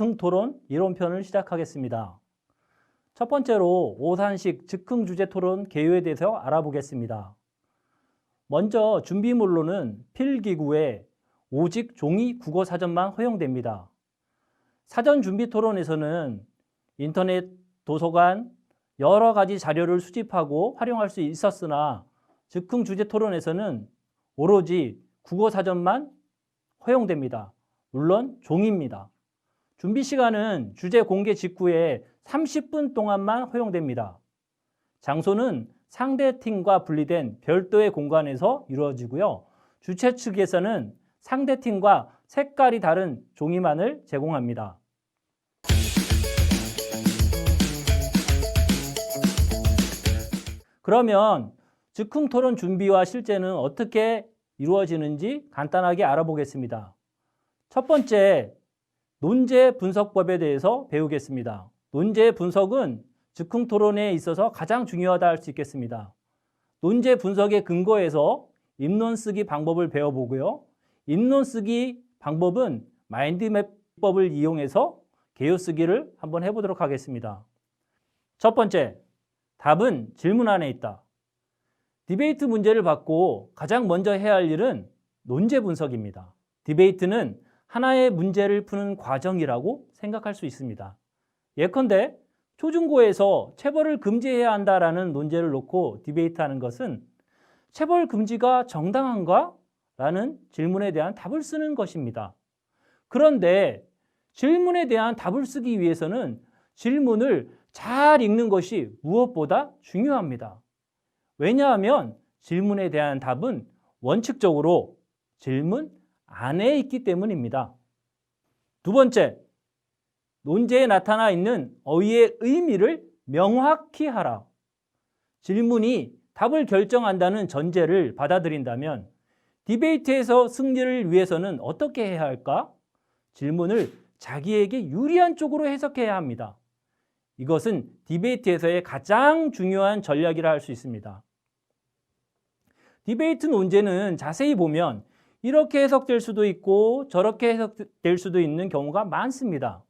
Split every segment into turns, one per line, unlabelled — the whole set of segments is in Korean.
즉흥토론 이론편을 시작하겠습니다. 첫 번째로 오산식 즉흥주제토론 개요에 대해서 알아보겠습니다. 먼저 준비물로는 필기구에 오직 종이 국어사전만 허용됩니다. 사전 준비토론에서는 인터넷, 도서관, 여러 가지 자료를 수집하고 활용할 수 있었으나 즉흥주제토론에서는 오로지 국어사전만 허용됩니다. 물론 종이입니다. 준비 시간은 주제 공개 직후에 30분 동안만 허용됩니다. 장소는 상대 팀과 분리된 별도의 공간에서 이루어지고요. 주최 측에서는 상대 팀과 색깔이 다른 종이만을 제공합니다. 그러면 즉흥토론 준비와 실제는 어떻게 이루어지는지 간단하게 알아보겠습니다. 첫 번째, 논제 분석법에 대해서 배우겠습니다. 논제 분석은 즉흥토론에 있어서 가장 중요하다 할 수 있겠습니다. 논제 분석의 근거에서 입론 쓰기 방법을 배워보고요. 입론 쓰기 방법은 마인드맵법을 이용해서 개요 쓰기를 한번 해보도록 하겠습니다. 첫 번째, 답은 질문 안에 있다. 디베이트 문제를 받고 가장 먼저 해야 할 일은 논제 분석입니다. 디베이트는 하나의 문제를 푸는 과정이라고 생각할 수 있습니다. 예컨대 초중고에서 체벌을 금지해야 한다라는 논제를 놓고 디베이트하는 것은 체벌 금지가 정당한가? 라는 질문에 대한 답을 쓰는 것입니다. 그런데 질문에 대한 답을 쓰기 위해서는 질문을 잘 읽는 것이 무엇보다 중요합니다. 왜냐하면 질문에 대한 답은 원칙적으로 질문 안에 있기 때문입니다. 두 번째, 논제에 나타나 있는 어휘의 의미를 명확히 하라. 질문이 답을 결정한다는 전제를 받아들인다면 디베이트에서 승리를 위해서는 어떻게 해야 할까? 질문을 자기에게 유리한 쪽으로 해석해야 합니다. 이것은 디베이트에서의 가장 중요한 전략이라 할 수 있습니다. 디베이트 논제는 자세히 보면 이렇게 해석될 수도 있고 저렇게 해석될 수도 있는 경우가 많습니다.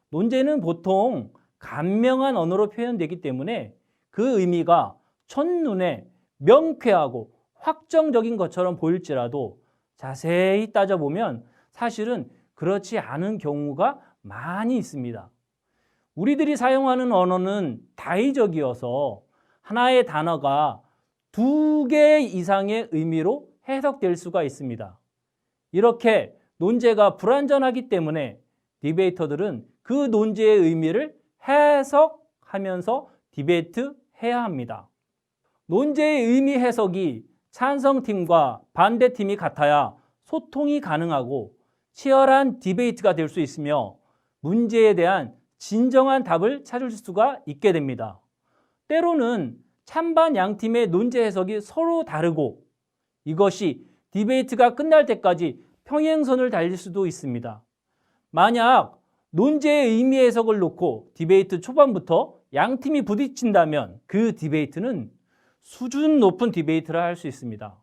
논제는 보통 간명한 언어로 표현되기 때문에 그 의미가 첫눈에 명쾌하고 확정적인 것처럼 보일지라도 자세히 따져보면 사실은 그렇지 않은 경우가 많이 있습니다. 우리들이 사용하는 언어는 다의적이어서 하나의 단어가 2개 이상의 의미로 해석될 수가 있습니다. 이렇게 논제가 불완전하기 때문에 디베이터들은 그 논제의 의미를 해석하면서 디베이트해야 합니다. 논제의 의미 해석이 찬성팀과 반대팀이 같아야 소통이 가능하고 치열한 디베이트가 될 수 있으며 문제에 대한 진정한 답을 찾을 수가 있게 됩니다. 때로는 찬반 양팀의 논제 해석이 서로 다르고 이것이 디베이트가 끝날 때까지 평행선을 달릴 수도 있습니다. 만약 논제의 의미 해석을 놓고 디베이트 초반부터 양팀이 부딪힌다면 그 디베이트는 수준 높은 디베이트라 할 수 있습니다.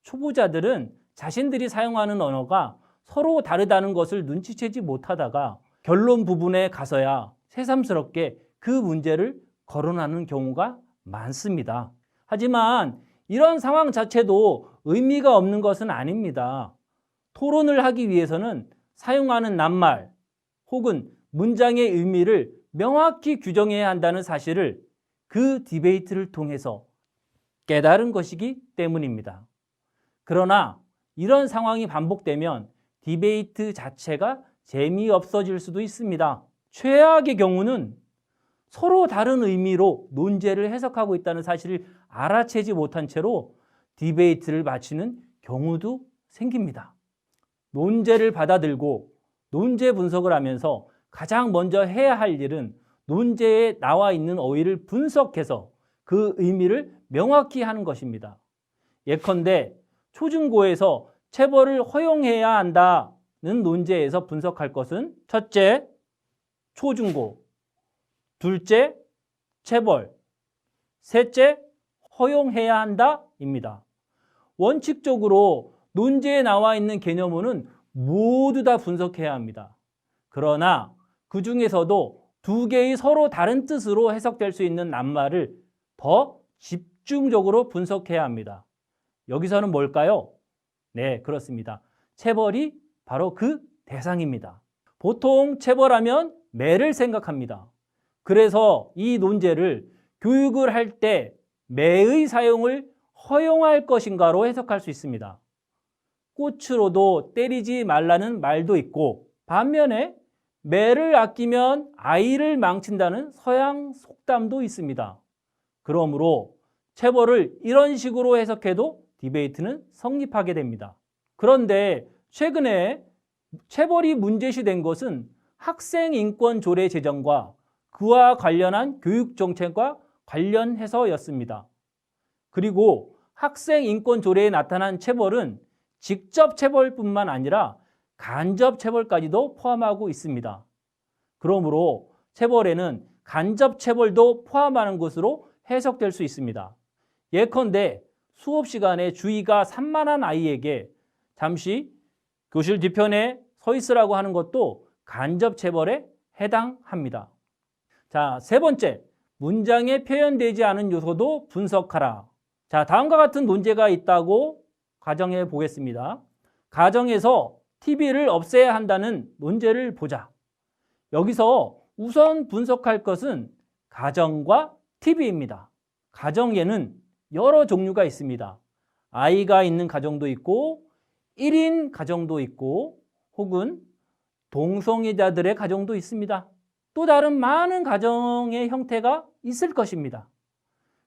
초보자들은 자신들이 사용하는 언어가 서로 다르다는 것을 눈치채지 못하다가 결론 부분에 가서야 새삼스럽게 그 문제를 거론하는 경우가 많습니다. 하지만 이런 상황 자체도 의미가 없는 것은 아닙니다. 토론을 하기 위해서는 사용하는 낱말 혹은 문장의 의미를 명확히 규정해야 한다는 사실을 그 디베이트를 통해서 깨달은 것이기 때문입니다. 그러나 이런 상황이 반복되면 디베이트 자체가 재미없어질 수도 있습니다. 최악의 경우는 서로 다른 의미로 논제를 해석하고 있다는 사실을 알아채지 못한 채로 디베이트를 마치는 경우도 생깁니다. 논제를 받아들고 논제 분석을 하면서 가장 먼저 해야 할 일은 논제에 나와 있는 어휘를 분석해서 그 의미를 명확히 하는 것입니다. 예컨대 초중고에서 체벌을 허용해야 한다는 논제에서 분석할 것은 첫째, 초중고, 둘째, 체벌, 셋째, 허용해야 한다입니다. 원칙적으로 논제에 나와 있는 개념어는 모두 다 분석해야 합니다. 그러나 그 중에서도 두 개의 서로 다른 뜻으로 해석될 수 있는 낱말을 더 집중적으로 분석해야 합니다. 여기서는 뭘까요? 네, 그렇습니다. 체벌이 바로 그 대상입니다. 보통 체벌하면 매를 생각합니다. 그래서 이 논제를 교육을 할 때 매의 사용을 허용할 것인가로 해석할 수 있습니다. 꽃으로도 때리지 말라는 말도 있고, 반면에 매를 아끼면 아이를 망친다는 서양 속담도 있습니다. 그러므로 체벌을 이런 식으로 해석해도 디베이트는 성립하게 됩니다. 그런데 최근에 체벌이 문제시된 것은 학생 인권 조례 제정과 그와 관련한 교육 정책과 관련해서였습니다. 그리고 학생 인권 조례에 나타난 체벌은 직접 체벌뿐만 아니라 간접 체벌까지도 포함하고 있습니다. 그러므로 체벌에는 간접 체벌도 포함하는 것으로 해석될 수 있습니다. 예컨대 수업 시간에 주의가 산만한 아이에게 잠시 교실 뒤편에 서 있으라고 하는 것도 간접 체벌에 해당합니다. 자, 세 번째, 문장에 표현되지 않은 요소도 분석하라. 자, 다음과 같은 논제가 있다고 가정해 보겠습니다. 가정에서 TV를 없애야 한다는 논제를 보자. 여기서 우선 분석할 것은 가정과 TV입니다. 가정에는 여러 종류가 있습니다. 아이가 있는 가정도 있고 1인 가정도 있고 혹은 동성애자들의 가정도 있습니다. 또 다른 많은 가정의 형태가 있을 것입니다.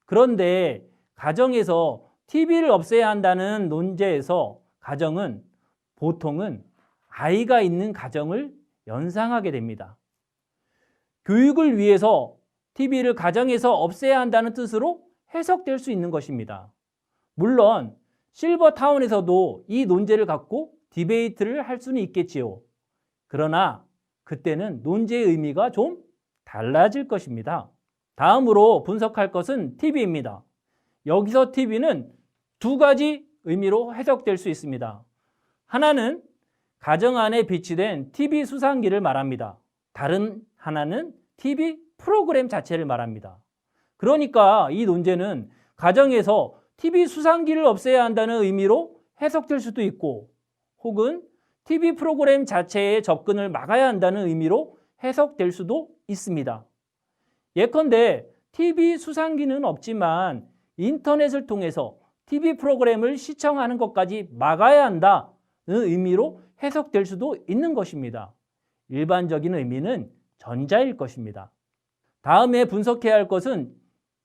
그런데 가정에서 TV를 없애야 한다는 논제에서 가정은 보통은 아이가 있는 가정을 연상하게 됩니다. 교육을 위해서 TV를 가정에서 없애야 한다는 뜻으로 해석될 수 있는 것입니다. 물론 실버타운에서도 이 논제를 갖고 디베이트를 할 수는 있겠지요. 그러나 그때는 논제의 의미가 좀 달라질 것입니다. 다음으로 분석할 것은 TV입니다. 여기서 TV는 두 가지 의미로 해석될 수 있습니다. 하나는 가정 안에 비치된 TV 수상기를 말합니다. 다른 하나는 TV 프로그램 자체를 말합니다. 그러니까 이 논제는 가정에서 TV 수상기를 없애야 한다는 의미로 해석될 수도 있고 혹은 TV 프로그램 자체의 접근을 막아야 한다는 의미로 해석될 수도 있습니다. 예컨대 TV 수상기는 없지만 인터넷을 통해서 TV 프로그램을 시청하는 것까지 막아야 한다는 의미로 해석될 수도 있는 것입니다. 일반적인 의미는 전자일 것입니다. 다음에 분석해야 할 것은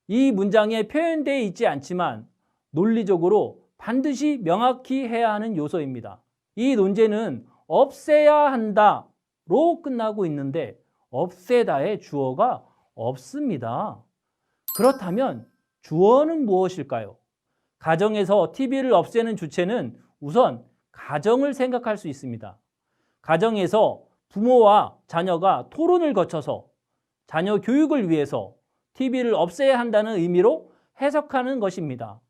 이 문장에 표현되어 있지 않지만 논리적으로 반드시 명확히 해야 하는 요소입니다. 이 논제는 없애야 한다로 끝나고 있는데 없애다의 주어가 없습니다. 그렇다면 주어는 무엇일까요? 가정에서 TV를 없애는 주체는 우선 가정을 생각할 수 있습니다. 가정에서 부모와 자녀가 토론을 거쳐서 자녀 교육을 위해서 TV를 없애야 한다는 의미로 해석하는 것입니다.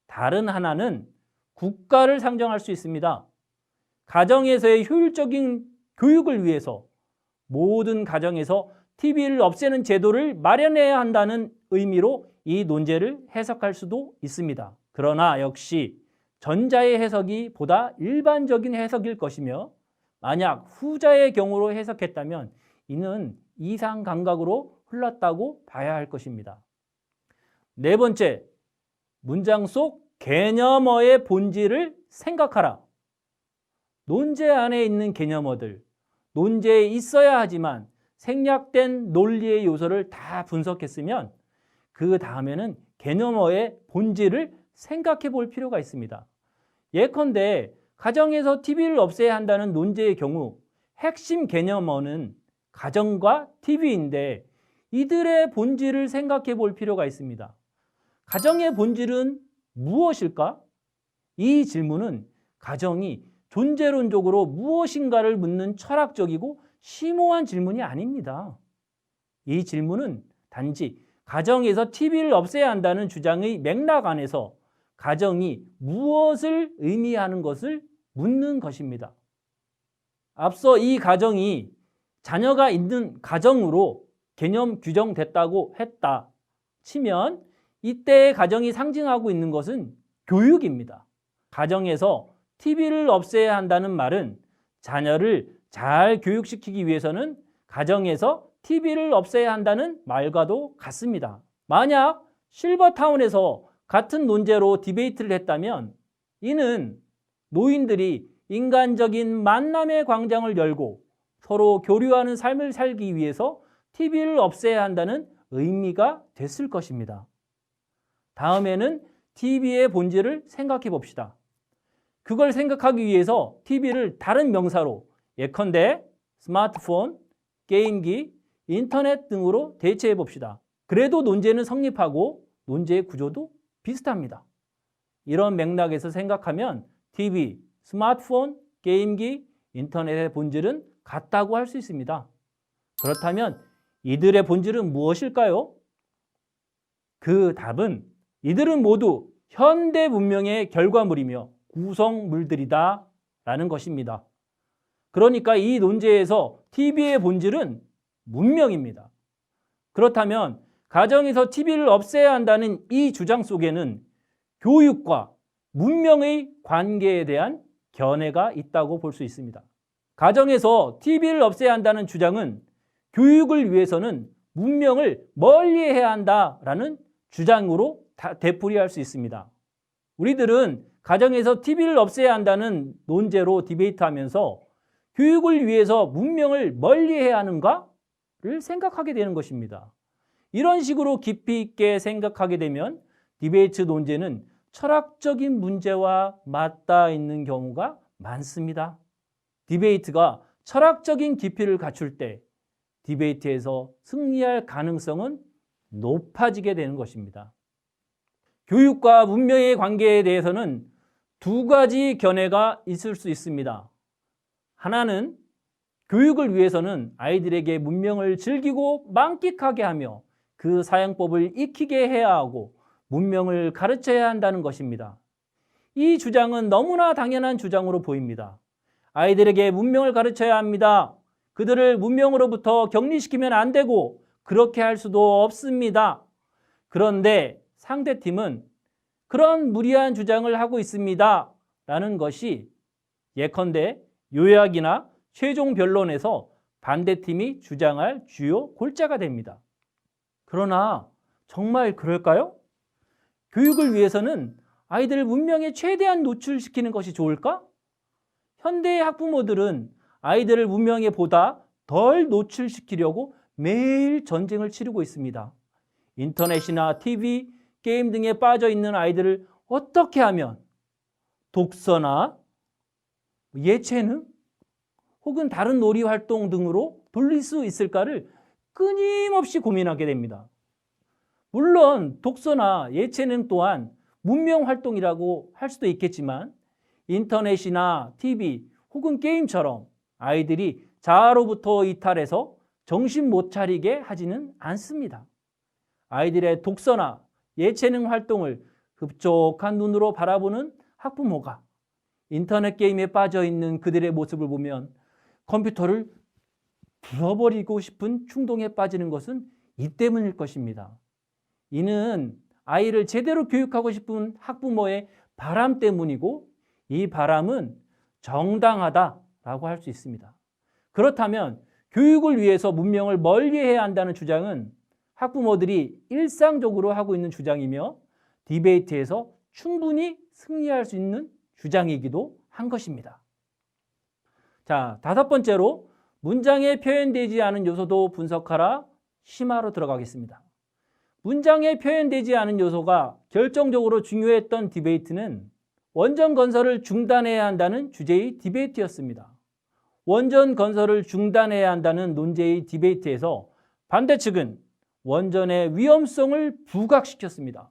다른 하나는 국가를 상정할 수 있습니다. 가정에서의 효율적인 교육을 위해서 모든 가정에서 TV를 없애는 제도를 마련해야 한다는 의미로 이 논제를 해석할 수도 있습니다. 그러나 역시 전자의 해석이 보다 일반적인 해석일 것이며 만약 후자의 경우로 해석했다면 이는 이상 감각으로 흘렀다고 봐야 할 것입니다. 네 번째, 문장 속 개념어의 본질을 생각하라. 논제 안에 있는 개념어들, 논제에 있어야 하지만 생략된 논리의 요소를 다 분석했으면 그 다음에는 개념어의 본질을 생각해 볼 필요가 있습니다. 예컨대 가정에서 TV를 없애야 한다는 논제의 경우 핵심 개념어는 가정과 TV인데 이들의 본질을 생각해 볼 필요가 있습니다. 가정의 본질은 무엇일까? 이 질문은 가정이 존재론적으로 무엇인가를 묻는 철학적이고 심오한 질문이 아닙니다. 이 질문은 단지 가정에서 TV를 없애야 한다는 주장의 맥락 안에서 가정이 무엇을 의미하는 것을 묻는 것입니다. 앞서 이 가정이 자녀가 있는 가정으로 개념 규정됐다고 했다 치면 이때의 가정이 상징하고 있는 것은 교육입니다. 가정에서 TV를 없애야 한다는 말은 자녀를 잘 교육시키기 위해서는 가정에서 TV를 없애야 한다는 말과도 같습니다. 만약 실버타운에서 같은 논제로 디베이트를 했다면 이는 노인들이 인간적인 만남의 광장을 열고 서로 교류하는 삶을 살기 위해서 TV를 없애야 한다는 의미가 됐을 것입니다. 다음에는 TV의 본질을 생각해 봅시다. 그걸 생각하기 위해서 TV를 다른 명사로 예컨대 스마트폰, 게임기, 인터넷 등으로 대체해 봅시다. 그래도 논제는 성립하고 논제의 구조도 비슷합니다. 이런 맥락에서 생각하면 TV, 스마트폰, 게임기, 인터넷의 본질은 같다고 할 수 있습니다. 그렇다면 이들의 본질은 무엇일까요? 그 답은 이들은 모두 현대 문명의 결과물이며 구성물들이다 라는 것입니다. 그러니까 이 논제에서 TV의 본질은 문명입니다. 그렇다면 가정에서 TV를 없애야 한다는 이 주장 속에는 교육과 문명의 관계에 대한 견해가 있다고 볼 수 있습니다. 가정에서 TV를 없애야 한다는 주장은 교육을 위해서는 문명을 멀리해야 한다라는 주장으로 되풀이할 수 있습니다. 우리들은 가정에서 TV를 없애야 한다는 논제로 디베이트하면서 교육을 위해서 문명을 멀리해야 하는가를 생각하게 되는 것입니다. 이런 식으로 깊이 있게 생각하게 되면 디베이트 논제는 철학적인 문제와 맞닿아 있는 경우가 많습니다. 디베이트가 철학적인 깊이를 갖출 때 디베이트에서 승리할 가능성은 높아지게 되는 것입니다. 교육과 문명의 관계에 대해서는 두 가지 견해가 있을 수 있습니다. 하나는 교육을 위해서는 아이들에게 문명을 즐기고 만끽하게 하며 그 사용법을 익히게 해야 하고 문명을 가르쳐야 한다는 것입니다. 이 주장은 너무나 당연한 주장으로 보입니다. 아이들에게 문명을 가르쳐야 합니다. 그들을 문명으로부터 격리시키면 안 되고 그렇게 할 수도 없습니다. 그런데 상대팀은 그런 무리한 주장을 하고 있습니다. 라는 것이 예컨대 요약이나 최종 변론에서 반대팀이 주장할 주요 골자가 됩니다. 그러나 정말 그럴까요? 교육을 위해서는 아이들을 문명에 최대한 노출시키는 것이 좋을까? 현대의 학부모들은 아이들을 문명에 보다 덜 노출시키려고 매일 전쟁을 치르고 있습니다. 인터넷이나 TV, 게임 등에 빠져 있는 아이들을 어떻게 하면 독서나 예체능 혹은 다른 놀이 활동 등으로 돌릴 수 있을까를 끊임없이 고민하게 됩니다. 물론 독서나 예체능 또한 문명 활동이라고 할 수도 있겠지만 인터넷이나 TV 혹은 게임처럼 아이들이 자아로부터 이탈해서 정신 못 차리게 하지는 않습니다. 아이들의 독서나 예체능 활동을 흡족한 눈으로 바라보는 학부모가 인터넷 게임에 빠져 있는 그들의 모습을 보면 컴퓨터를 부숴버리고 싶은 충동에 빠지는 것은 이 때문일 것입니다. 이는 아이를 제대로 교육하고 싶은 학부모의 바람 때문이고 이 바람은 정당하다라고 할 수 있습니다. 그렇다면 교육을 위해서 문명을 멀리해야 한다는 주장은 학부모들이 일상적으로 하고 있는 주장이며 디베이트에서 충분히 승리할 수 있는 주장이기도 한 것입니다. 자, 다섯 번째로 문장에 표현되지 않은 요소도 분석하라 심화로 들어가겠습니다. 문장에 표현되지 않은 요소가 결정적으로 중요했던 디베이트는 원전 건설을 중단해야 한다는 주제의 디베이트였습니다. 원전 건설을 중단해야 한다는 논제의 디베이트에서 반대측은 원전의 위험성을 부각시켰습니다.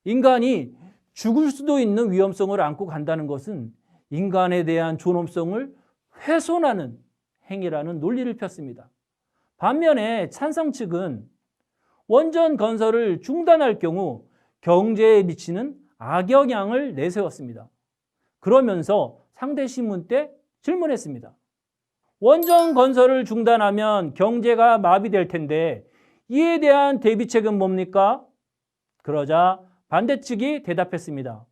인간이 죽을 수도 있는 위험성을 안고 간다는 것은 인간에 대한 존엄성을 훼손하는 행위라는 논리를 폈습니다. 반면에 찬성 측은 원전 건설을 중단할 경우 경제에 미치는 악영향을 내세웠습니다. 그러면서 상대 신문 때 질문했습니다. 원전 건설을 중단하면 경제가 마비될 텐데 이에 대한 대비책은 뭡니까? 그러자 반대측이 대답했습니다.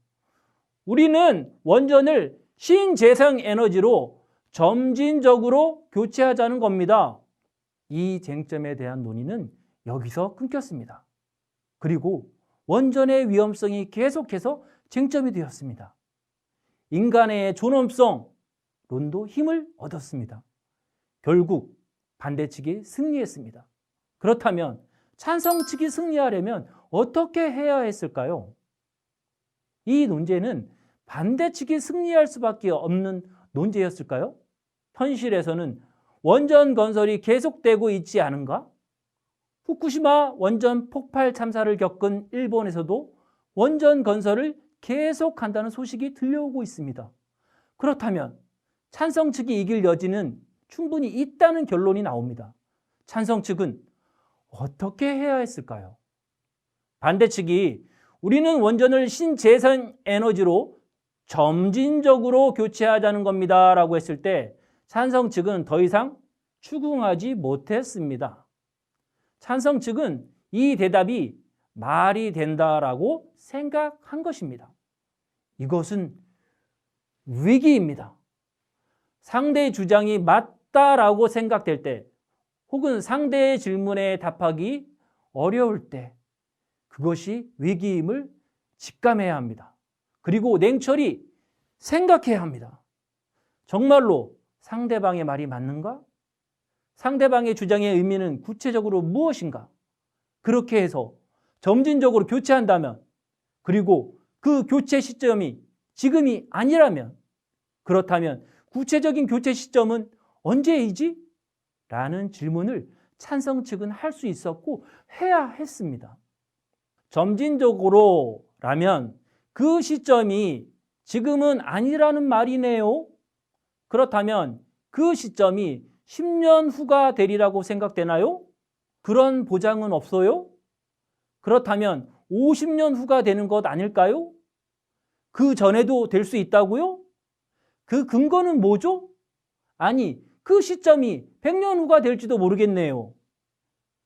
우리는 원전을 신재생 에너지로 점진적으로 교체하자는 겁니다. 이 쟁점에 대한 논의는 여기서 끊겼습니다. 그리고 원전의 위험성이 계속해서 쟁점이 되었습니다. 인간의 존엄성론도 힘을 얻었습니다. 결국 반대 측이 승리했습니다. 그렇다면 찬성 측이 승리하려면 어떻게 해야 했을까요? 이 논제는 반대 측이 승리할 수밖에 없는 논제였을까요? 현실에서는 원전 건설이 계속되고 있지 않은가? 후쿠시마 원전 폭발 참사를 겪은 일본에서도 원전 건설을 계속한다는 소식이 들려오고 있습니다. 그렇다면 찬성 측이 이길 여지는 충분히 있다는 결론이 나옵니다. 찬성 측은 어떻게 해야 했을까요? 반대 측이 우리는 원전을 신재생 에너지로 점진적으로 교체하자는 겁니다 라고 했을 때 찬성 측은 더 이상 추궁하지 못했습니다. 찬성 측은 이 대답이 말이 된다라고 생각한 것입니다. 이것은 위기입니다. 상대의 주장이 맞다라고 생각될 때 혹은 상대의 질문에 답하기 어려울 때 그것이 위기임을 직감해야 합니다. 그리고 냉철히 생각해야 합니다. 정말로 상대방의 말이 맞는가? 상대방의 주장의 의미는 구체적으로 무엇인가? 그렇게 해서 점진적으로 교체한다면 그리고 그 교체 시점이 지금이 아니라면 그렇다면 구체적인 교체 시점은 언제이지? 라는 질문을 찬성 측은 할 수 있었고 해야 했습니다. 점진적으로 라면 그 시점이 지금은 아니라는 말이네요. 그렇다면 그 시점이 10년 후가 되리라고 생각되나요? 그런 보장은 없어요? 그렇다면 50년 후가 되는 것 아닐까요? 그 전에도 될 수 있다고요? 그 근거는 뭐죠? 아니, 그 시점이 100년 후가 될지도 모르겠네요.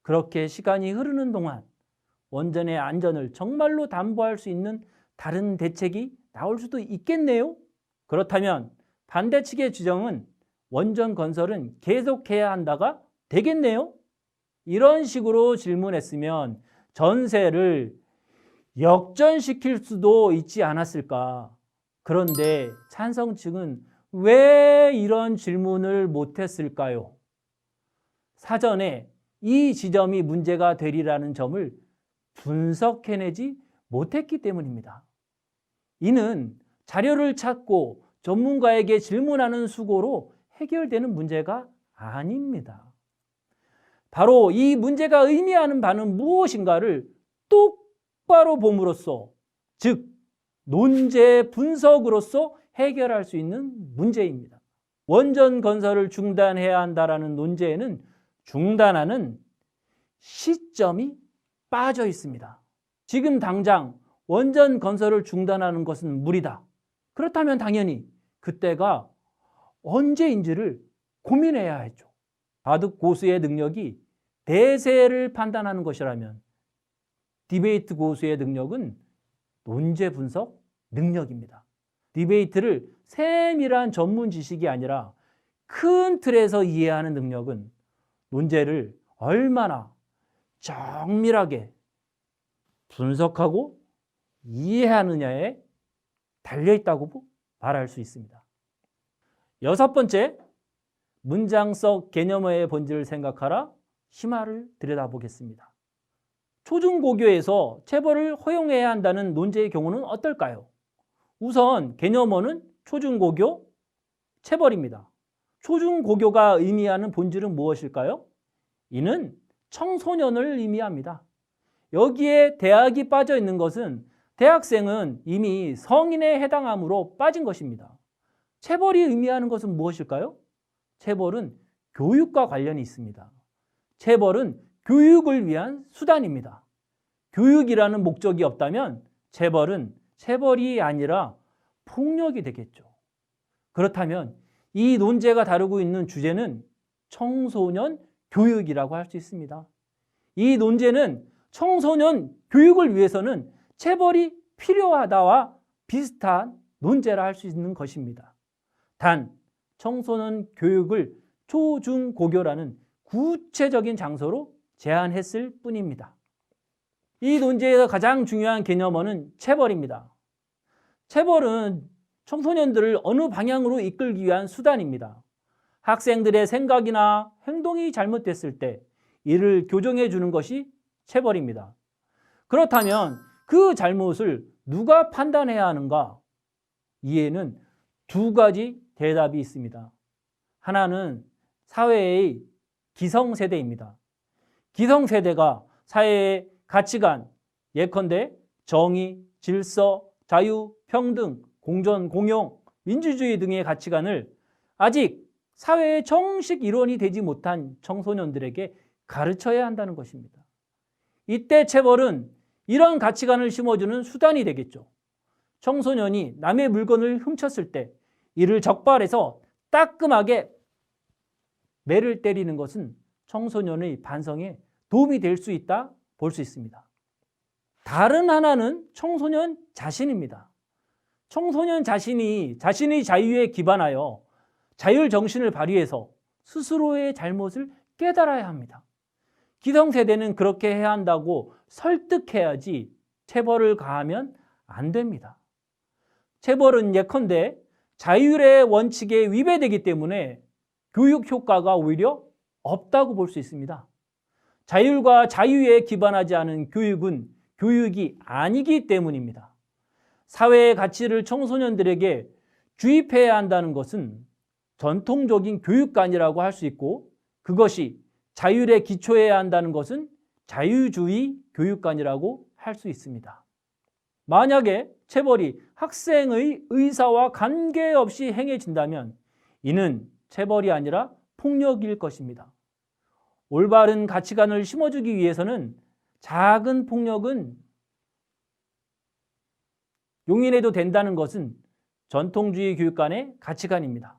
그렇게 시간이 흐르는 동안 원전의 안전을 정말로 담보할 수 있는 다른 대책이 나올 수도 있겠네요. 그렇다면 반대 측의 주장은 원전 건설은 계속해야 한다가 되겠네요. 이런 식으로 질문했으면 전세를 역전시킬 수도 있지 않았을까. 그런데 찬성 측은 왜 이런 질문을 못했을까요? 사전에 이 지점이 문제가 되리라는 점을 분석해내지 못했기 때문입니다. 이는 자료를 찾고 전문가에게 질문하는 수고로 해결되는 문제가 아닙니다. 바로 이 문제가 의미하는 바는 무엇인가를 똑바로 봄으로써, 즉 논제 분석으로서 해결할 수 있는 문제입니다. 원전 건설을 중단해야 한다는 논제에는 중단하는 시점이 빠져 있습니다. 지금 당장 원전 건설을 중단하는 것은 무리다. 그렇다면 당연히 그때가 언제인지를 고민해야 했죠. 바둑 고수의 능력이 대세를 판단하는 것이라면 디베이트 고수의 능력은 논제 분석 능력입니다. 디베이트를 세밀한 전문 지식이 아니라 큰 틀에서 이해하는 능력은 논제를 얼마나 정밀하게 분석하고 이해하느냐에 달려있다고 말할 수 있습니다. 여섯 번째, 문장 속 개념어의 본질을 생각하라. 심화를 들여다보겠습니다. 초중고교에서 체벌을 허용해야 한다는 논제의 경우는 어떨까요? 우선 개념어는 초중고교 체벌입니다. 초중고교가 의미하는 본질은 무엇일까요? 이는 청소년을 의미합니다. 여기에 대학이 빠져 있는 것은 대학생은 이미 성인에 해당함으로 빠진 것입니다. 체벌이 의미하는 것은 무엇일까요? 체벌은 교육과 관련이 있습니다. 체벌은 교육을 위한 수단입니다. 교육이라는 목적이 없다면 체벌은 체벌이 아니라 폭력이 되겠죠. 그렇다면 이 논제가 다루고 있는 주제는 청소년 교육이라고 할 수 있습니다. 이 논제는 청소년 교육을 위해서는 체벌이 필요하다와 비슷한 논제라 할 수 있는 것입니다. 단 청소년 교육을 초중고교라는 구체적인 장소로 제한했을 뿐입니다. 이 논제에서 가장 중요한 개념어는 체벌입니다. 체벌은 청소년들을 어느 방향으로 이끌기 위한 수단입니다. 학생들의 생각이나 행동이 잘못됐을 때 이를 교정해 주는 것이 체벌입니다. 그렇다면 그 잘못을 누가 판단해야 하는가? 이에는 두 가지 대답이 있습니다. 하나는 사회의 기성세대입니다. 기성세대가 사회의 가치관, 예컨대 정의, 질서, 자유, 평등, 공존, 공용, 민주주의 등의 가치관을 아직 사회의 정식 일원이 되지 못한 청소년들에게 가르쳐야 한다는 것입니다. 이때 체벌은 이런 가치관을 심어주는 수단이 되겠죠. 청소년이 남의 물건을 훔쳤을 때 이를 적발해서 따끔하게 매를 때리는 것은 청소년의 반성에 도움이 될 수 있다 볼 수 있습니다. 다른 하나는 청소년 자신입니다. 청소년 자신이 자신의 자유에 기반하여 자율 정신을 발휘해서 스스로의 잘못을 깨달아야 합니다. 기성세대는 그렇게 해야 한다고 설득해야지 체벌을 가하면 안 됩니다. 체벌은 예컨대 자율의 원칙에 위배되기 때문에 교육 효과가 오히려 없다고 볼 수 있습니다. 자율과 자유에 기반하지 않은 교육은 교육이 아니기 때문입니다. 사회의 가치를 청소년들에게 주입해야 한다는 것은 전통적인 교육관이라고 할 수 있고, 그것이 자율에 기초해야 한다는 것은 자유주의 교육관이라고 할 수 있습니다. 만약에 체벌이 학생의 의사와 관계없이 행해진다면 이는 체벌이 아니라 폭력일 것입니다. 올바른 가치관을 심어주기 위해서는 작은 폭력은 용인해도 된다는 것은 전통주의 교육관의 가치관입니다.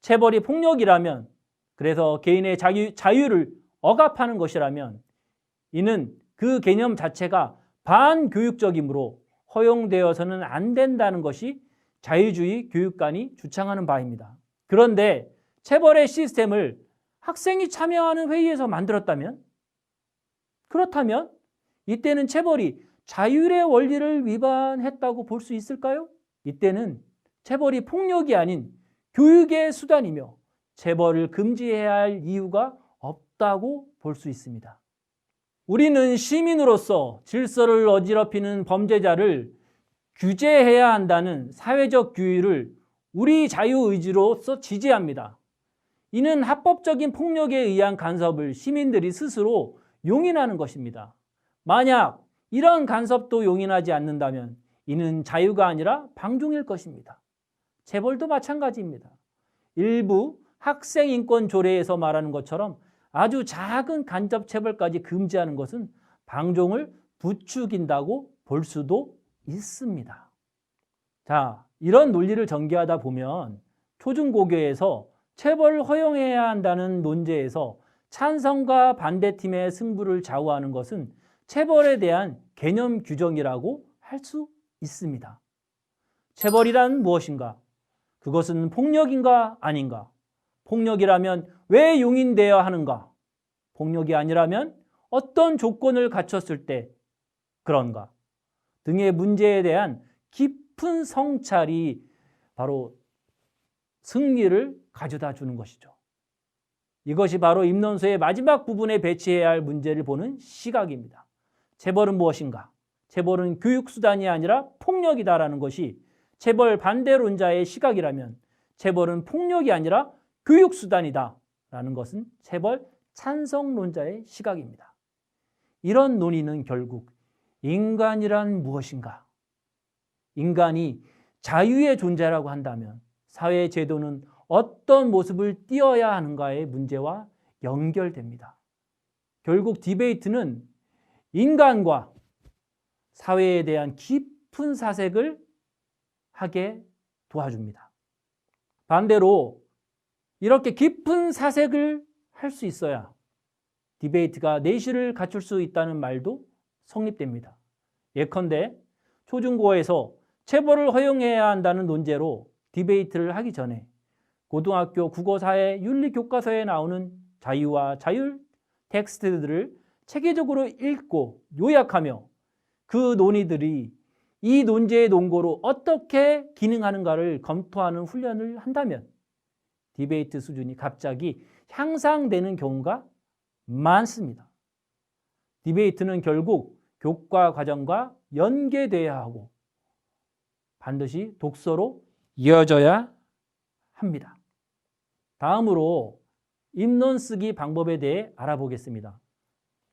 체벌이 폭력이라면, 그래서 개인의 자유를 억압하는 것이라면 이는 그 개념 자체가 반교육적이므로 허용되어서는 안 된다는 것이 자유주의 교육관이 주장하는 바입니다. 그런데 체벌의 시스템을 학생이 참여하는 회의에서 만들었다면, 그렇다면 이때는 체벌이 자율의 원리를 위반했다고 볼 수 있을까요? 이때는 체벌이 폭력이 아닌 교육의 수단이며 체벌을 금지해야 할 이유가 없다고 볼 수 있습니다. 우리는 시민으로서 질서를 어지럽히는 범죄자를 규제해야 한다는 사회적 규율을 우리 자유의지로서 지지합니다. 이는 합법적인 폭력에 의한 간섭을 시민들이 스스로 용인하는 것입니다. 만약 이런 간섭도 용인하지 않는다면 이는 자유가 아니라 방종일 것입니다. 체벌도 마찬가지입니다. 일부 학생인권 조례에서 말하는 것처럼 아주 작은 간접 체벌까지 금지하는 것은 방종을 부추긴다고 볼 수도 있습니다. 자, 이런 논리를 전개하다 보면 초중고교에서 체벌을 허용해야 한다는 논제에서 찬성과 반대팀의 승부를 좌우하는 것은 체벌에 대한 개념 규정이라고 할 수 있습니다. 체벌이란 무엇인가? 그것은 폭력인가 아닌가? 폭력이라면 왜 용인되어야 하는가? 폭력이 아니라면 어떤 조건을 갖췄을 때 그런가? 등의 문제에 대한 깊은 성찰이 바로 승리를 가져다 주는 것이죠. 이것이 바로 입론서의 마지막 부분에 배치해야 할 문제를 보는 시각입니다. 체벌은 무엇인가? 체벌은 교육수단이 아니라 폭력이다라는 것이 체벌 반대론자의 시각이라면 체벌은 폭력이 아니라 교육수단이다라는 것은 체벌 찬성론자의 시각입니다. 이런 논의는 결국 인간이란 무엇인가? 인간이 자유의 존재라고 한다면 사회 제도는 어떤 모습을 띄어야 하는가의 문제와 연결됩니다. 결국 디베이트는 인간과 사회에 대한 깊은 사색을 하게 도와줍니다. 반대로 이렇게 깊은 사색을 할 수 있어야 디베이트가 내실을 갖출 수 있다는 말도 성립됩니다. 예컨대 초중고에서 체벌을 허용해야 한다는 논제로 디베이트를 하기 전에 고등학교 국어사회 윤리교과서에 나오는 자유와 자율 텍스트들을 체계적으로 읽고 요약하며 그 논의들이 이 논제의 논거로 어떻게 기능하는가를 검토하는 훈련을 한다면 디베이트 수준이 갑자기 향상되는 경우가 많습니다. 디베이트는 결국 교과 과정과 연계돼야 하고 반드시 독서로 이어져야 합니다. 다음으로 입론 쓰기 방법에 대해 알아보겠습니다.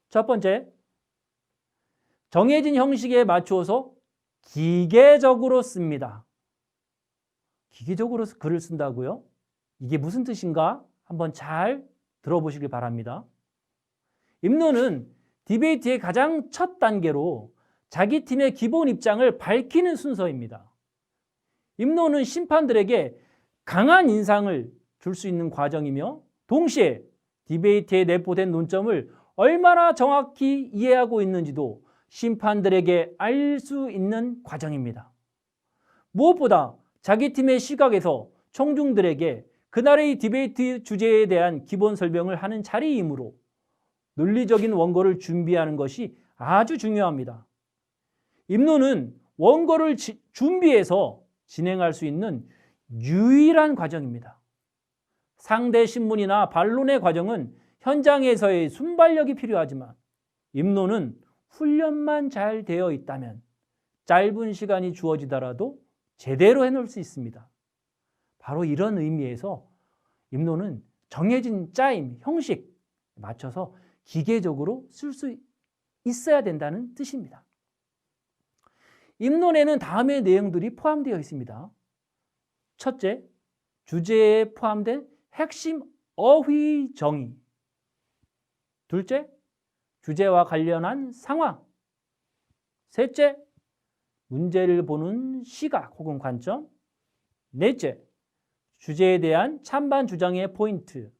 첫 번째, 정해진 형식에 맞추어서 기계적으로 씁니다. 기계적으로 글을 쓴다고요? 이게 무슨 뜻인가? 한번 잘 들어보시길 바랍니다. 입론은 디베이트의 가장 첫 단계로 자기 팀의 기본 입장을 밝히는 순서입니다. 입론은 심판들에게 강한 인상을 줄 수 있는 과정이며 동시에 디베이트에 내포된 논점을 얼마나 정확히 이해하고 있는지도 심판들에게 알 수 있는 과정입니다. 무엇보다 자기 팀의 시각에서 청중들에게 그날의 디베이트 주제에 대한 기본 설명을 하는 자리이므로 논리적인 원고를 준비하는 것이 아주 중요합니다. 입론은 원고를 준비해서 진행할 수 있는 유일한 과정입니다. 상대 신문이나 반론의 과정은 현장에서의 순발력이 필요하지만 입론은 훈련만 잘 되어 있다면 짧은 시간이 주어지더라도 제대로 해놓을 수 있습니다. 바로 이런 의미에서 입론은 정해진 짜임, 형식 맞춰서 기계적으로 쓸 수 있어야 된다는 뜻입니다. 입론에는 다음의 내용들이 포함되어 있습니다. 첫째, 주제에 포함된 핵심 어휘 정의. 둘째, 주제와 관련한 상황. 셋째, 문제를 보는 시각 혹은 관점. 넷째, 주제에 대한 찬반 주장의 포인트.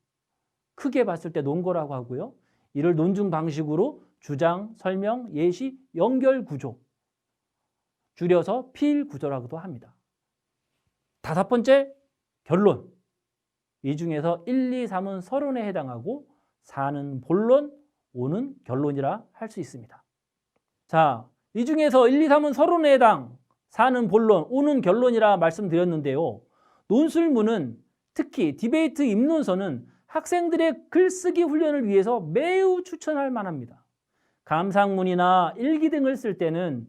크게 봤을 때 논거라고 하고요. 이를 논증 방식으로 주장, 설명, 예시, 연결 구조. 줄여서 필 구조라고도 합니다. 다섯 번째, 결론. 이 중에서 1, 2, 3은 서론에 해당하고 4는 본론, 5는 결론이라 할 수 있습니다. 자, 이 중에서 1, 2, 3은 서론에 해당, 4는 본론, 5는 결론이라 말씀드렸는데요. 논술문은 특히 디베이트 입론서는 학생들의 글쓰기 훈련을 위해서 매우 추천할 만합니다. 감상문이나 일기 등을 쓸 때는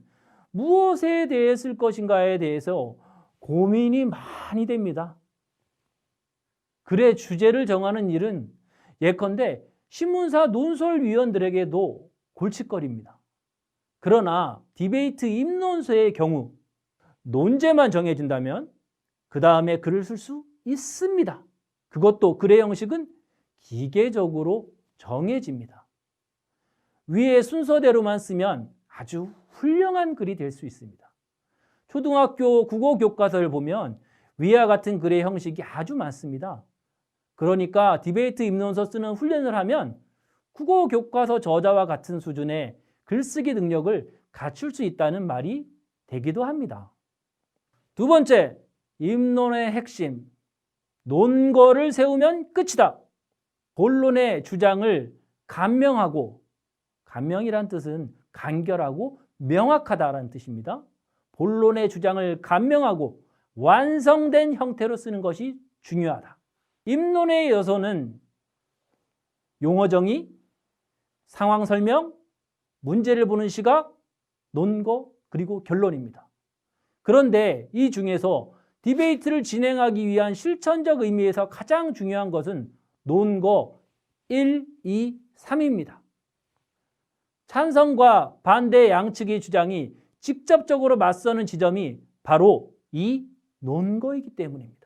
무엇에 대해 쓸 것인가에 대해서 고민이 많이 됩니다. 글의 주제를 정하는 일은 예컨대 신문사 논설위원들에게도 골칫거리입니다. 그러나 디베이트 입론서의 경우 논제만 정해진다면 그 다음에 글을 쓸 수 있습니다. 그것도 글의 형식은 기계적으로 정해집니다. 위의 순서대로만 쓰면 아주 훌륭한 글이 될 수 있습니다. 초등학교 국어 교과서를 보면 위와 같은 글의 형식이 아주 많습니다. 그러니까 디베이트 입론서 쓰는 훈련을 하면 국어 교과서 저자와 같은 수준의 글쓰기 능력을 갖출 수 있다는 말이 되기도 합니다. 두 번째, 입론의 핵심. 논거를 세우면 끝이다. 본론의 주장을 간명하고, 간명이란 뜻은 간결하고 명확하다라는 뜻입니다. 본론의 주장을 간명하고 완성된 형태로 쓰는 것이 중요하다. 입론의 요소는 용어 정의, 상황 설명, 문제를 보는 시각, 논거, 그리고 결론입니다. 그런데 이 중에서 디베이트를 진행하기 위한 실천적 의미에서 가장 중요한 것은 논거 1, 2, 3입니다. 찬성과 반대 양측의 주장이 직접적으로 맞서는 지점이 바로 이 논거이기 때문입니다.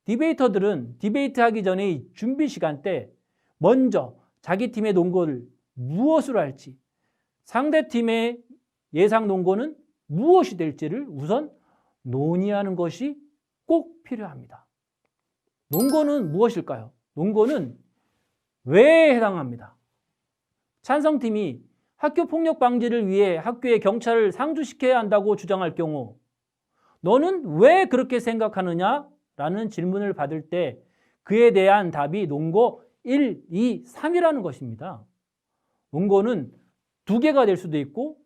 디베이터들은 디베이트하기 전의 준비 시간 때 먼저 자기 팀의 논거를 무엇으로 할지, 상대 팀의 예상 논거는 무엇이 될지를 우선 논의하는 것이 꼭 필요합니다. 논거는 무엇일까요? 논거는 왜에 해당합니다. 찬성팀이 학교 폭력 방지를 위해 학교에 경찰을 상주시켜야 한다고 주장할 경우 너는 왜 그렇게 생각하느냐? 라는 질문을 받을 때 그에 대한 답이 논거 1, 2, 3이라는 것입니다. 논거는 2개가 될 수도 있고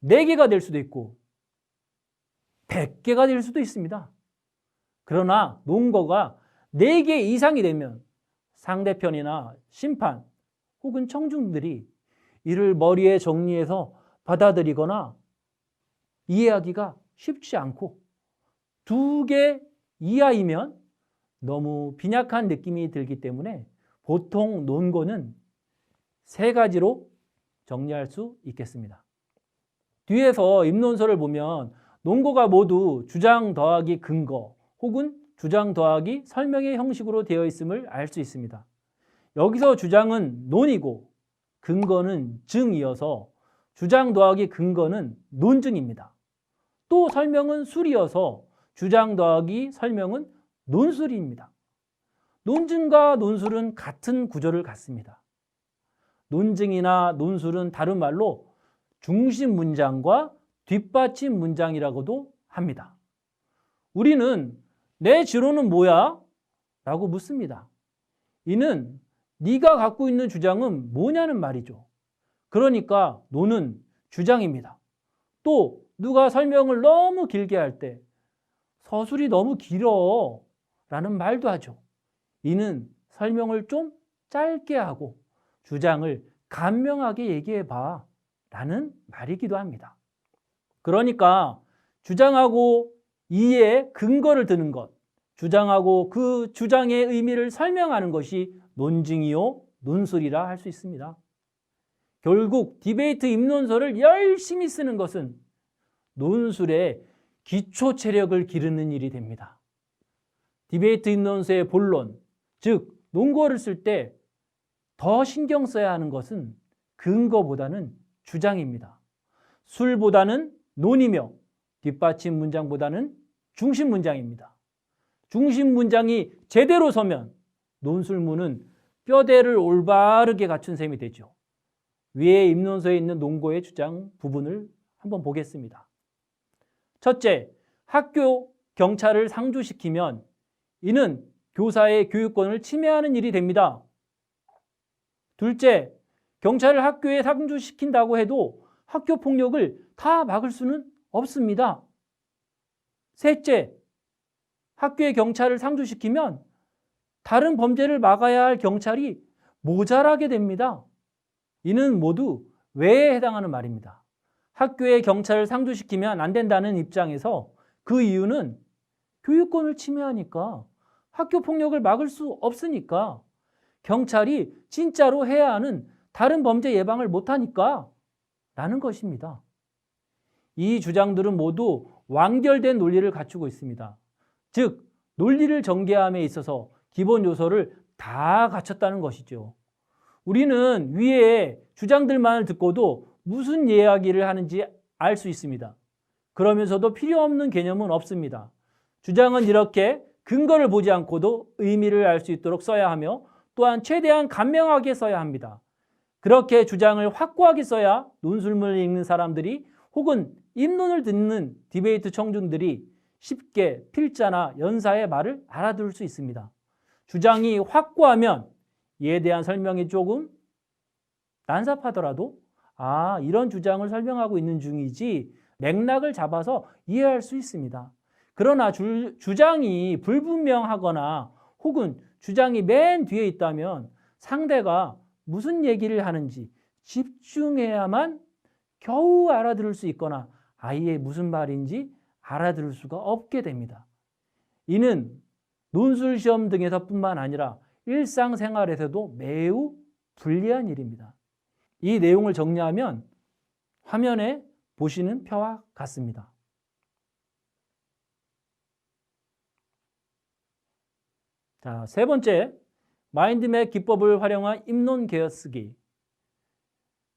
4개가 될 수도 있고 100개가 될 수도 있습니다. 그러나 논거가 4개 이상이 되면 상대편이나 심판 혹은 청중들이 이를 머리에 정리해서 받아들이거나 이해하기가 쉽지 않고 2개 이하이면 너무 빈약한 느낌이 들기 때문에 보통 논거는 3가지로 정리할 수 있겠습니다. 뒤에서 입론서를 보면 논거가 모두 주장 더하기 근거 혹은 주장 더하기 설명의 형식으로 되어 있음을 알 수 있습니다. 여기서 주장은 논이고 근거는 증이어서 주장 더하기 근거는 논증입니다. 또 설명은 술이어서 주장 더하기 설명은 논술입니다. 논증과 논술은 같은 구조를 갖습니다. 논증이나 논술은 다른 말로 중심 문장과 뒷받침 문장이라고도 합니다. 우리는 내 지론은 뭐야? 라고 묻습니다. 이는 네가 갖고 있는 주장은 뭐냐는 말이죠. 그러니까 논은 주장입니다. 또 누가 설명을 너무 길게 할 때 서술이 너무 길어 라는 말도 하죠. 이는 설명을 좀 짧게 하고 주장을 간명하게 얘기해 봐 라는 말이기도 합니다. 그러니까 주장하고 이에 근거를 드는 것, 주장하고 그 주장의 의미를 설명하는 것이 논증이요 논술이라 할 수 있습니다. 결국 디베이트 입론서를 열심히 쓰는 것은 논술의 기초 체력을 기르는 일이 됩니다. 디베이트 입론서의 본론, 즉 논거를 쓸 때 더 신경 써야 하는 것은 근거보다는 주장입니다. 술보다는 논이며 뒷받침 문장보다는 중심 문장입니다. 중심 문장이 제대로 서면 논술문은 뼈대를 올바르게 갖춘 셈이 되죠. 위에 입론서에 있는 논거의 주장 부분을 한번 보겠습니다. 첫째, 학교 경찰을 상주시키면 이는 교사의 교육권을 침해하는 일이 됩니다. 둘째, 경찰을 학교에 상주시킨다고 해도 학교 폭력을 다 막을 수는 없습니다. 셋째, 학교에 경찰을 상주시키면 다른 범죄를 막아야 할 경찰이 모자라게 됩니다. 이는 모두 왜에 해당하는 말입니다. 학교에 경찰을 상주시키면 안 된다는 입장에서 그 이유는 교육권을 침해하니까 학교 폭력을 막을 수 없으니까 경찰이 진짜로 해야 하는 다른 범죄 예방을 못하니까 라는 것입니다. 이 주장들은 모두 완결된 논리를 갖추고 있습니다. 즉 논리를 전개함에 있어서 기본 요소를 다 갖췄다는 것이죠. 우리는 위에 주장들만을 듣고도 무슨 이야기를 하는지 알 수 있습니다. 그러면서도 필요 없는 개념은 없습니다. 주장은 이렇게 근거를 보지 않고도 의미를 알 수 있도록 써야 하며 또한 최대한 간명하게 써야 합니다. 그렇게 주장을 확고하게 써야 논술문을 읽는 사람들이 혹은 입론을 듣는 디베이트 청중들이 쉽게 필자나 연사의 말을 알아들을 수 있습니다. 주장이 확고하면 이에 대한 설명이 조금 난삽하더라도 이런 주장을 설명하고 있는 중이지 맥락을 잡아서 이해할 수 있습니다. 그러나 주장이 불분명하거나 혹은 주장이 맨 뒤에 있다면 상대가 무슨 얘기를 하는지 집중해야만 겨우 알아들을 수 있거나 아예 무슨 말인지 알아들을 수가 없게 됩니다. 이는 논술 시험 등에서 뿐만 아니라 일상생활에서도 매우 불리한 일입니다. 이 내용을 정리하면 화면에 보시는 표와 같습니다. 자, 세 번째, 마인드맵 기법을 활용한 입론 개어쓰기.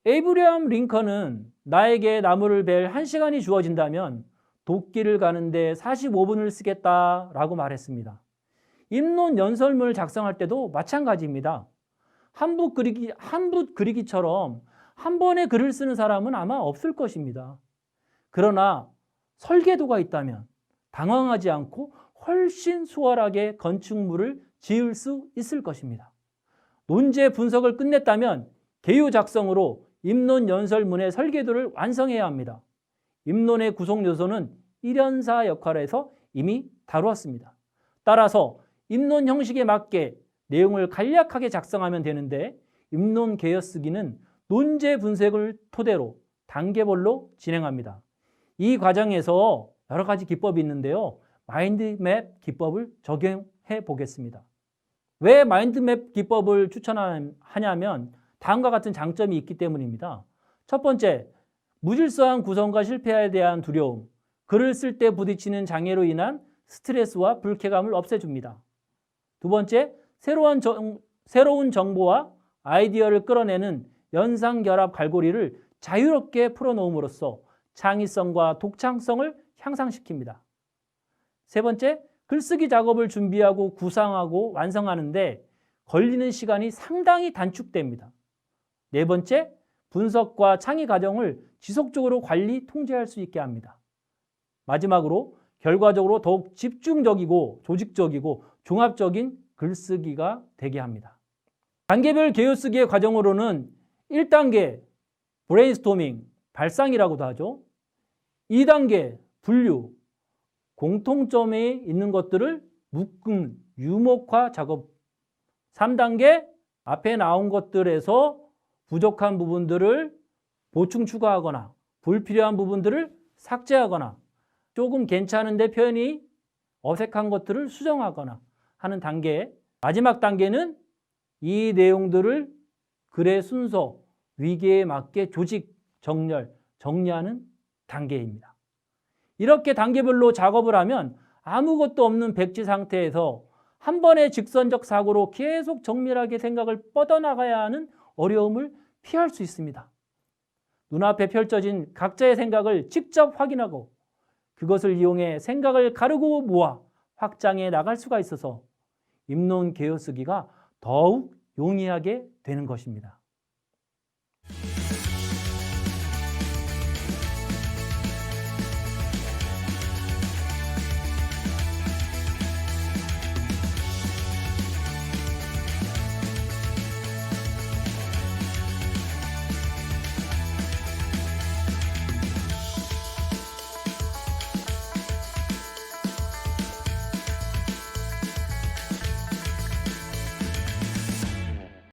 에이브리엄 링컨은 나에게 나무를 벨 1시간이 주어진다면 도끼를 가는데 45분을 쓰겠다라고 말했습니다. 입론 연설문을 작성할 때도 마찬가지입니다. 한 붓 그리기처럼 한 번에 글을 쓰는 사람은 아마 없을 것입니다. 그러나 설계도가 있다면 당황하지 않고 훨씬 수월하게 건축물을 지을 수 있을 것입니다. 논제 분석을 끝냈다면 개요 작성으로 입론 연설문의 설계도를 완성해야 합니다. 입론의 구성 요소는 1연사 역할에서 이미 다루었습니다. 따라서 입론 형식에 맞게 내용을 간략하게 작성하면 되는데 입론 개요쓰기는 논제 분석을 토대로 단계별로 진행합니다. 이 과정에서 여러 가지 기법이 있는데요. 마인드맵 기법을 적용해 보겠습니다. 왜 마인드맵 기법을 추천하냐면 다음과 같은 장점이 있기 때문입니다. 첫 번째, 무질서한 구성과 실패에 대한 두려움, 글을 쓸 때 부딪히는 장애로 인한 스트레스와 불쾌감을 없애줍니다. 두 번째, 새로운 정보와 아이디어를 끌어내는 연상결합 갈고리를 자유롭게 풀어놓음으로써 창의성과 독창성을 향상시킵니다. 세 번째, 글쓰기 작업을 준비하고 구상하고 완성하는데 걸리는 시간이 상당히 단축됩니다. 네 번째, 분석과 창의 과정을 지속적으로 관리, 통제할 수 있게 합니다. 마지막으로 결과적으로 더욱 집중적이고 조직적이고 종합적인 글쓰기가 되게 합니다. 단계별 개요쓰기의 과정으로는 1단계 브레인스토밍, 발상이라고도 하죠. 2단계 분류, 공통점에 있는 것들을 묶은 유목화 작업. 3단계 앞에 나온 것들에서 부족한 부분들을 보충 추가하거나 불필요한 부분들을 삭제하거나 조금 괜찮은데 표현이 어색한 것들을 수정하거나 하는 단계. 마지막 단계는 이 내용들을 글의 순서, 위계에 맞게 조직, 정렬, 정리하는 단계입니다. 이렇게 단계별로 작업을 하면 아무것도 없는 백지 상태에서 한 번의 직선적 사고로 계속 정밀하게 생각을 뻗어나가야 하는 어려움을 피할 수 있습니다. 눈앞에 펼쳐진 각자의 생각을 직접 확인하고 그것을 이용해 생각을 가르고 모아 확장해 나갈 수가 있어서 입론 개요쓰기가 더욱 용이하게 되는 것입니다.